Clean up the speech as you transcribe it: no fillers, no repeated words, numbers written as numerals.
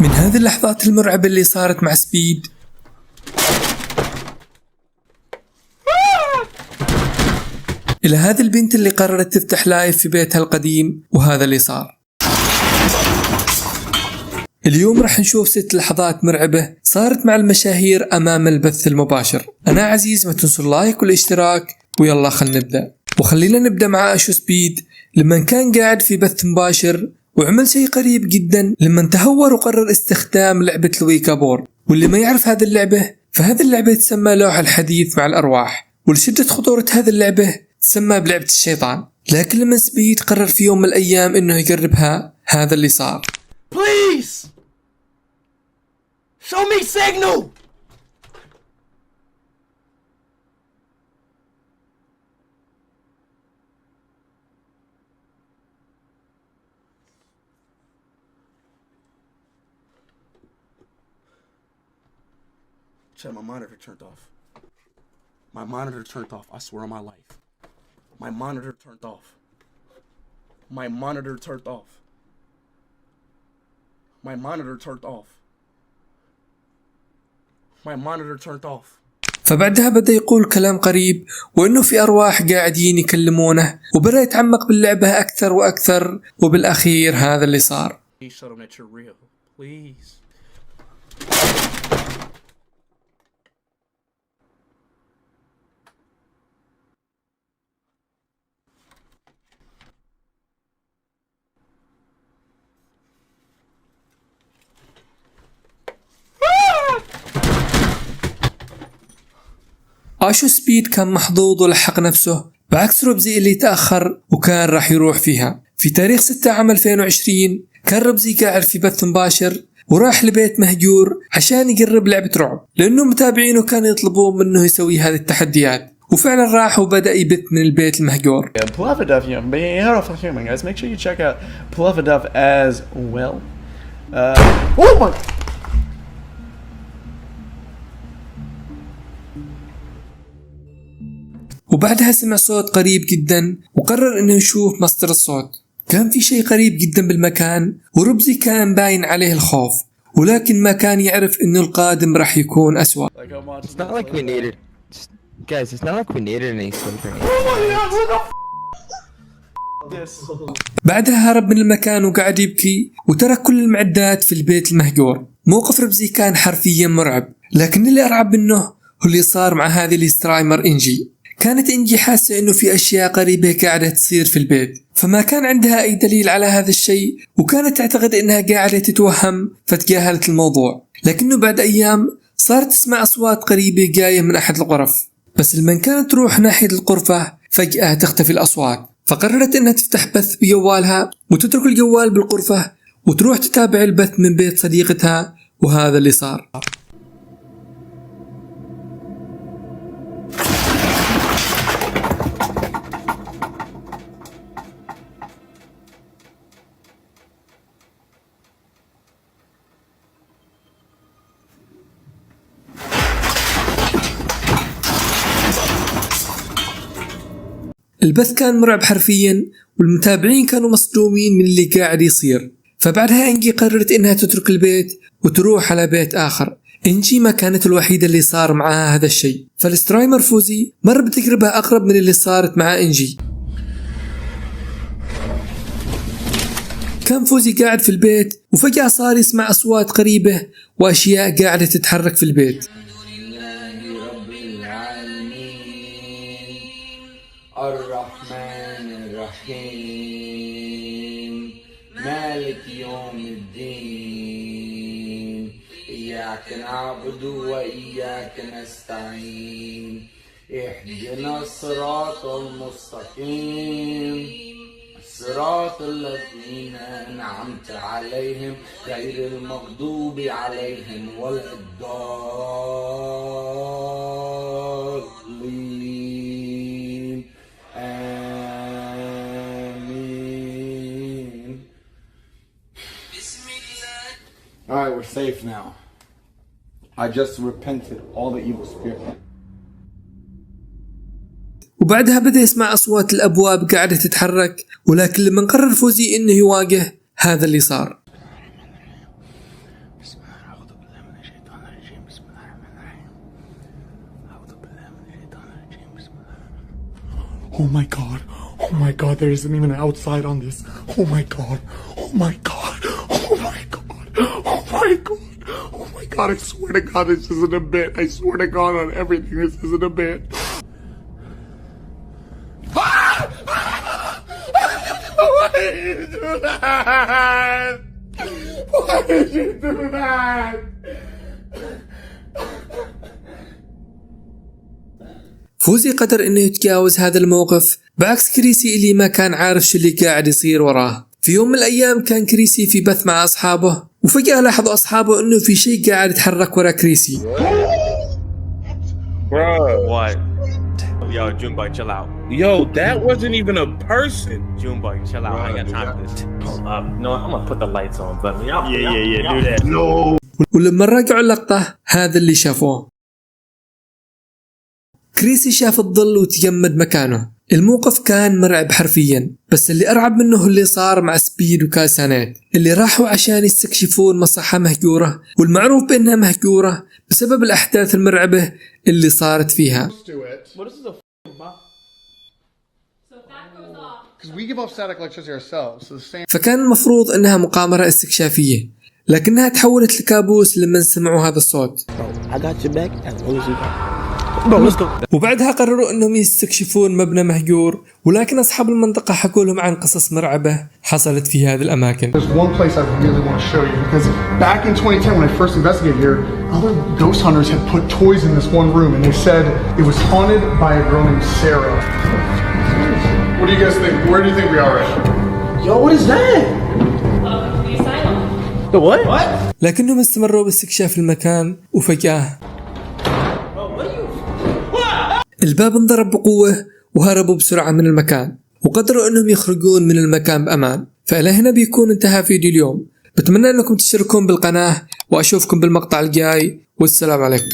من هذه اللحظات المرعبة اللي صارت مع سبيد إلى هذه البنت اللي قررت تفتح لايف في بيتها القديم، وهذا اللي صار. اليوم راح نشوف 6 لحظات مرعبة صارت مع المشاهير أمام البث المباشر. أنا عزيز، ما تنسوا اللايك والاشتراك، ويلا خلنا نبدأ. وخلينا نبدأ مع أشو سبيد لما كان قاعد في بث مباشر وعمل شيء قريب جدا لما تهور وقرر استخدام لعبة الويكا بورد. واللي ما يعرف هذه اللعبة، فهذه اللعبة تسمى لوح الحديث مع الأرواح، ولشدة خطورة هذه اللعبة تسمى بلعبة الشيطان. لكن لما سبيد قرر في يوم من الأيام إنه يقربها، هذا اللي صار. Please! Show me signal! Chad, my monitor turned off. My monitor turned off, I swear on my life. My monitor turned off. My monitor turned off. My monitor turned off. My monitor turned off. فبعدها بدأ يقول كلام قريب، وإنه في أرواح قاعدين يكلمونه، وبدأ يتعمق باللعبة أكثر وأكثر، وبالأخير هذا اللي صار. Please show them that you're real. Please. أشو سبيد كان محظوظ ولحق نفسه بعكس روبزي اللي تأخر وكان راح يروح فيها. في تاريخ 6 عام 2020 كان روبزي قاعد في بث مباشر وراح لبيت مهجور عشان يقرب لعبة رعب، لأنه متابعينه كانوا يطلبون منه يسوي هذه التحديات، وفعلا راح وبدأ يبث من البيت المهجور. Palaviduff, guys, make sure you check out Palaviduff as well. Oh my! وبعدها سمع صوت قريب جدا وقرر انه يشوف مصدر الصوت. كان في شيء قريب جدا بالمكان، وروبزي كان باين عليه الخوف، ولكن ما كان يعرف انه القادم راح يكون أسوأ. It's not like we needed, guys. It's not like we needed any sleep or anything. بعدها هرب من المكان وقعد يبكي وترك كل المعدات في البيت المهجور. موقف روبزي كان حرفيا مرعب، لكن اللي أرعب منه هو اللي صار مع هذه السترايمر إنجي. كانت إنجي حاسة إنه في أشياء قريبة قاعدة تصير في البيت، فما كان عندها أي دليل على هذا الشيء، وكانت تعتقد إنها قاعدة تتوهم، فتجاهلت الموضوع. لكنه بعد أيام صارت تسمع أصوات قريبة جاية من أحد الغرف، بس لما كانت تروح ناحية الغرفة فجأة تختفي الأصوات. فقررت إنها تفتح بث بجوالها وتترك الجوال بالغرفة وتروح تتابع البث من بيت صديقتها، وهذا اللي صار. البث كان مرعب حرفيا، والمتابعين كانوا مصدومين من اللي قاعد يصير. فبعدها إنجي قررت إنها تترك البيت وتروح على بيت آخر. إنجي ما كانت الوحيدة اللي صار معها هذا الشيء، فالسترايمر فوزي مر بتجربة أقرب من اللي صارت مع إنجي. كان فوزي قاعد في البيت وفجأة صار يسمع أصوات قريبة وأشياء قاعدة تتحرك في البيت. الرحمن الرحيم مالك يوم الدين إياك نعبد وإياك نستعين اهدنا الصراط المستقيم صراط الذين أنعمت عليهم غير المغضوب عليهم ولا الضالين. آمين. Alright, we're safe now. I just repented all the evil spirit. وبعدها بدأ يسمع أصوات الأبواب قاعدة تتحرك، ولكن لما قرر فوزي إنه يواجه، هذا اللي صار. Oh my god. Oh my god, there isn't even an outside on this. Oh my god. Oh my god. Oh my god. Oh my god. Oh my god, I swear to god this isn't a bit. I swear to god on everything this isn't a bit. Why did you do that? Why did you do that? فوزي قدر انه يتجاوز هذا الموقف بعكس كريسي اللي ما كان عارف شو اللي قاعد يصير وراه. في يوم من الايام كان كريسي في بث مع اصحابه، وفجأة لاحظوا اصحابه انه في شيء قاعد يتحرك ورا كريسي. Bro. What? Yo, Junebug, chill out. Yo, that wasn't even a person. Junebug, chill out. I ain't got time for this. Hold up. No, I'm gonna put the lights on, but Yeah, do that. No. ولما رجعوا اللقطة هذا اللي شافوه. كريسي شاف الظل وتجمد مكانه. الموقف كان مرعب حرفيا، بس اللي أرعب منه هو اللي صار مع سبيد وكاسانات اللي راحوا عشان يستكشفون مصحة مهجورة، والمعروف بأنها مهجورة بسبب الأحداث المرعبة اللي صارت فيها. فكان المفروض أنها مغامرة استكشافية، لكنها تحولت لكابوس لما سمعوا هذا الصوت. وبعدها قرروا انهم يستكشفون مبنى مهجور، ولكن اصحاب المنطقة حكوا لهم عن قصص مرعبة حصلت في هذه الاماكن. There's one place I really want to show you because back in 2010 when I first investigated here, other ghost hunters had put toys in this one room and they said it was haunted by a girl named Sarah. What do you guys think? Where do you think we are right now? Yo, what is that? The asylum. The what? لكنهم استمروا باستكشاف المكان، وفجأة الباب انضرب بقوة وهربوا بسرعة من المكان، وقدروا انهم يخرجون من المكان بأمان. فإلى هنا بيكون انتهى فيديو اليوم. بتمنى انكم تشتركون بالقناة، واشوفكم بالمقطع الجاي، والسلام عليكم.